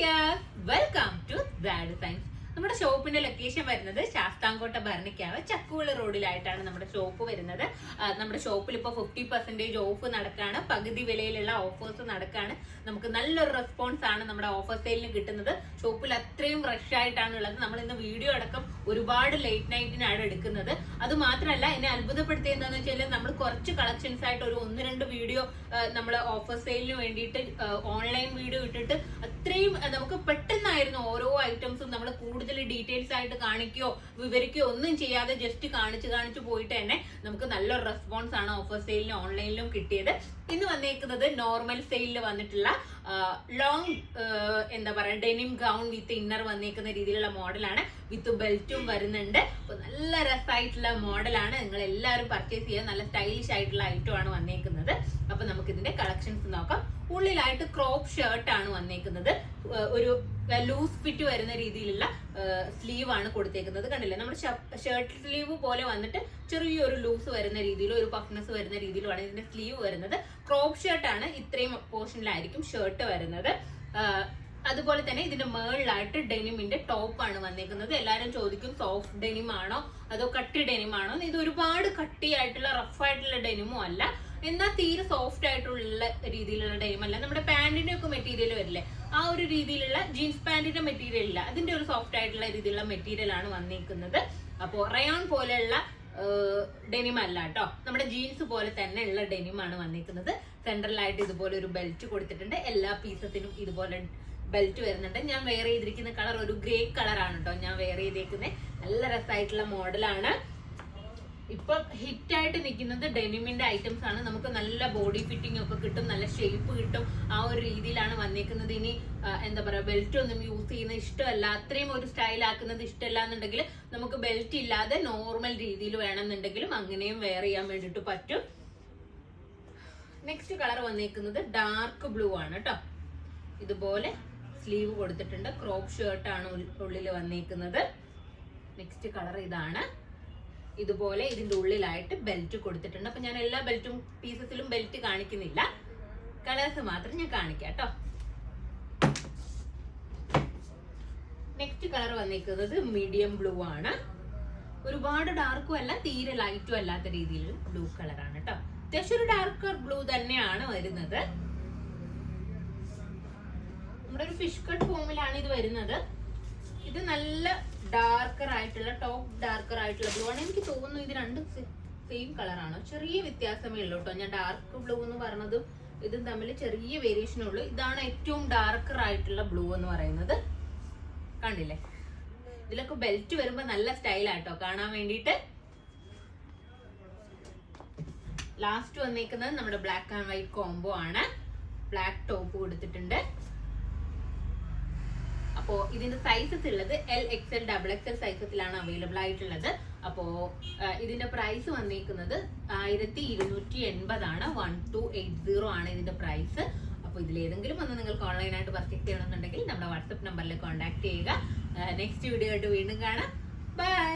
Dear, welcome to dad science. നമ്മുടെ ഷോപ്പിന്റെ location വരുന്നത് ശാസ്താംകോട്ട ഭരണിക്കാവ് ചക്കുവളി റോഡിലായിട്ടാണ് നമ്മുടെ ഷോപ്പ് വരുന്നത്. നമ്മുടെ ഷോപ്പിൽ ഇപ്പോൾ 50% ഓഫ് നടക്കാണ്. പകുതി വിലയിലുള്ള ഓഫേഴ്സ് നടക്കാണ്. നമുക്ക് നല്ലൊരു റെസ്പോൺസ് ആണ് നമ്മുടെ ഓഫർ സെയിലിന് കിട്ടുന്നത്. ഷോപ്പിൽ അത്രയും റഷ് ആയിട്ടാണ് ഉള്ളത്. നമ്മൾ ഇന്ന് വീഡിയോ അടക്കം ഒരുപാട് ലേറ്റ് നൈറ്റിനാണ് എടുക്കുന്നത്. അത് മാത്രമല്ല, എന്നെ അത്ഭുതപ്പെടുത്തിയത് എന്താണെന്ന് വെച്ചാൽ നമ്മൾ കുറച്ച് കളക്ഷൻസ് ആയിട്ട് ഒരു 1-2 വീഡിയോ നമ്മൾ ഓഫർ സെയിലിന് വേണ്ടിയിട്ട് ഓൺലൈൻ വീഡിയോ ഇട്ടിട്ട് അത്രയും നമുക്ക് പെട്ടെന്നായിരുന്നു ഓരോ ഐറ്റംസും നമ്മൾ കൂടുതൽ ഡീറ്റെയിൽസ് ആയിട്ട് കാണിക്കുകയോ വിവരിക്കുകയോ ഒന്നും ചെയ്യാതെ ജസ്റ്റ് കാണിച്ചു പോയിട്ട് തന്നെ നമുക്ക് നല്ലൊരു റെസ്പോൺസ് ആണ് ഓഫർ സെയിലിന് ഓൺലൈനിലും കിട്ടിയത്. ഇന്ന് വന്നേക്കുന്നത് നോർമൽ സെയിലിൽ വന്നിട്ടുള്ള ലോങ് എന്താ പറയാ ഡെനിം ഗൗൺ വിത്ത് ഇന്നർ വന്നേക്കുന്ന രീതിയിലുള്ള മോഡലാണ്. വിത്ത് ബെൽറ്റും വരുന്നുണ്ട്. അപ്പൊ നല്ല രസമായിട്ടുള്ള മോഡലാണ്. നിങ്ങൾ എല്ലാവരും പർച്ചേസ് ചെയ്യാൻ നല്ല സ്റ്റൈലിഷ് ആയിട്ടുള്ള ഐറ്റം ആണ് വന്നേക്കുന്നത്. അപ്പൊ നമുക്ക് ഇതിന്റെ കളക്ഷൻസ് നോക്കാം. ഉള്ളിലായിട്ട് ക്രോപ്പ് ഷർട്ട് ആണ് വന്നേക്കുന്നത്. ഒരു ലൂസ് ഫിറ്റ് വരുന്ന രീതിയിലുള്ള സ്ലീവ് ആണ് കൊടുത്തേക്കുന്നത്. കണ്ടില്ലേ, നമ്മുടെ ഷർട്ട് സ്ലീവ് പോലെ വന്നിട്ട് ചെറിയൊരു ലൂസ് വരുന്ന രീതിയിലും ഒരു പഫ്നെസ് വരുന്ന രീതിയിലുമാണ് ഇതിന്റെ സ്ലീവ് വരുന്നത്. ക്രോപ്പ് ഷർട്ട് ആണ്. ഇത്രയും പോർഷനിലായിരിക്കും ഷർട്ട് വരുന്നത്. അതുപോലെ തന്നെ ഇതിന്റെ മേളിലായിട്ട് ഡെനിമിന്റെ ടോപ്പ് ആണ് വന്നേക്കുന്നത്. എല്ലാരും ചോദിക്കും സോഫ്റ്റ് ഡെനിം ആണോ അതോ കട്ടി ഡെനിം ആണോ. ഇത് ഒരുപാട് കട്ടിയായിട്ടുള്ള റഫായിട്ടുള്ള ഡെനിമും അല്ല, എന്നാൽ തീരെ സോഫ്റ്റ് ആയിട്ടുള്ള രീതിയിലുള്ള ഡെനിം അല്ല. നമ്മുടെ പാന്റിന്റെ ഒക്കെ മെറ്റീരിയൽ വരില്ലേ, ആ ഒരു രീതിയിലുള്ള ജീൻസ് പാന്റിന്റെ മെറ്റീരിയൽ ഇല്ല, അതിന്റെ ഒരു സോഫ്റ്റ് ആയിട്ടുള്ള രീതിയിലുള്ള മെറ്റീരിയൽ ആണ് വന്നിരിക്കുന്നത്. അപ്പോ റയോൺ പോലെയുള്ള ഡെനിം അല്ല കേട്ടോ, നമ്മുടെ ജീൻസ് പോലെ തന്നെ ഉള്ള ഡെനിം ആണ് വന്നിരിക്കുന്നത്. സെൻട്രലായിട്ട് ഇതുപോലെ ഒരു ബെൽറ്റ് കൊടുത്തിട്ടുണ്ട്. എല്ലാ പീസത്തിനും ഇതുപോലെ ബെൽറ്റ് വരുന്നുണ്ട്. ഞാൻ വെയർ ചെയ്തിരിക്കുന്ന കളർ ഒരു ഗ്രേ കളറാണ് കേട്ടോ ഞാൻ വെയർ ചെയ്തേക്കുന്നത്. നല്ല രസമായിട്ടുള്ള മോഡലാണ്. ഇപ്പൊ ഹിറ്റ് ആയിട്ട് നിൽക്കുന്നത് ഡെനിമിന്റെ ഐറ്റംസ് ആണ്. നമുക്ക് നല്ല ബോഡി ഫിറ്റിംഗ് ഒക്കെ കിട്ടും, നല്ല ഷേപ്പ് കിട്ടും. ആ ഒരു രീതിയിലാണ് വന്നേക്കുന്നത്. ഇനി എന്താ പറയാ, ബെൽറ്റ് ഒന്നും യൂസ് ചെയ്യുന്നത് ഇഷ്ടമല്ല, അത്രയും ഒരു സ്റ്റൈൽ ആക്കുന്നത് ഇഷ്ടമല്ല എന്നുണ്ടെങ്കിൽ നമുക്ക് ബെൽറ്റ് ഇല്ലാതെ നോർമൽ രീതിയിൽ വേണമെന്നുണ്ടെങ്കിലും അങ്ങനെയും വെയർ ചെയ്യാൻ വേണ്ടിട്ട് പറ്റും. നെക്സ്റ്റ് കളർ വന്നേക്കുന്നത് ഡാർക്ക് ബ്ലൂ ആണ് കേട്ടോ. ഇതുപോലെ സ്ലീവ് കൊടുത്തിട്ടുണ്ട്. ക്രോപ്പ് ഷർട്ട് ആണ് ഉള്ളിൽ വന്നേക്കുന്നത്. നെക്സ്റ്റ് കളർ ഇതാണ്. ഇതുപോലെ ഇതിന്റെ ഉള്ളിലായിട്ട് ബെൽറ്റ് കൊടുത്തിട്ടുണ്ട്. അപ്പൊ ഞാൻ എല്ലാ ബെൽറ്റും പീസസിലും ബെൽറ്റ് കാണിക്കുന്നില്ല, കളേഴ്സ് മാത്രം ഞാൻ കാണിക്കാം കേട്ടോ. നെക്സ്റ്റ് കളർ വന്നിരിക്കുന്നത് മീഡിയം ബ്ലൂ ആണ്. ഒരുപാട് ഡാർക്കും അല്ല, തീരെ ലൈറ്റും അല്ലാത്ത രീതിയിൽ ബ്ലൂ കളറാണ് കേട്ടോ. അത്യാവശ്യം ഒരു ഡാർക്കർ ബ്ലൂ തന്നെയാണ് വരുന്നത്. നമ്മുടെ ഒരു ഫിഷ് കട്ട് ഫോമിലാണ് ഇത് വരുന്നത്. ഇത് നല്ല ഡാർക്കർ ആയിട്ടുള്ള ടോപ്പ് ഡാർക്കർ ആയിട്ടുള്ള ബ്ലൂ ആണ്. എനിക്ക് തോന്നുന്നു ഇത് രണ്ടും സെയിം കളറാണോ, ചെറിയ വ്യത്യാസമേ ഉള്ളൂ കേട്ടോ. ഞാൻ ഡാർക്ക് ബ്ലൂ എന്ന് പറഞ്ഞതും ഇതും തമ്മിൽ ചെറിയ വേരിയേഷൻ ഉള്ളൂ. ഇതാണ് ഏറ്റവും ഡാർക്കർ ആയിട്ടുള്ള ബ്ലൂ എന്ന് പറയുന്നത്. കണ്ടില്ലേ, ഇതിലൊക്കെ ബെൽറ്റ് വരുമ്പോ നല്ല സ്റ്റൈലാട്ടോ കാണാൻ വേണ്ടിയിട്ട്. ലാസ്റ്റ് വന്നേക്കുന്നത് നമ്മുടെ ബ്ലാക്ക് ആൻഡ് വൈറ്റ് കോംബോ ആണ്. ബ്ലാക്ക് ടോപ്പ് കൊടുത്തിട്ടുണ്ട്. അപ്പോ ഇതിന്റെ സൈസസ് ഉള്ളത് LXL, XXL സൈസസിലാണ് അവൈലബിൾ ആയിട്ടുള്ളത്. അപ്പോ ഇതിന്റെ പ്രൈസ് വന്നിരിക്കുന്നത് 1280 ആണ്. 1280 ആണ് ഇതിന്റെ പ്രൈസ്. അപ്പൊ ഇതിലേതെങ്കിലും ഒന്ന് നിങ്ങൾക്ക് ഓൺലൈനായിട്ട് പർച്ചേസ് ചെയ്യണമെന്നുണ്ടെങ്കിൽ നമ്മുടെ വാട്സ്ആപ്പ് നമ്പറിൽ കോൺടാക്ട് ചെയ്യുക. നെക്സ്റ്റ് വീഡിയോ ആയിട്ട് വീണ്ടും കാണാം. ബൈ.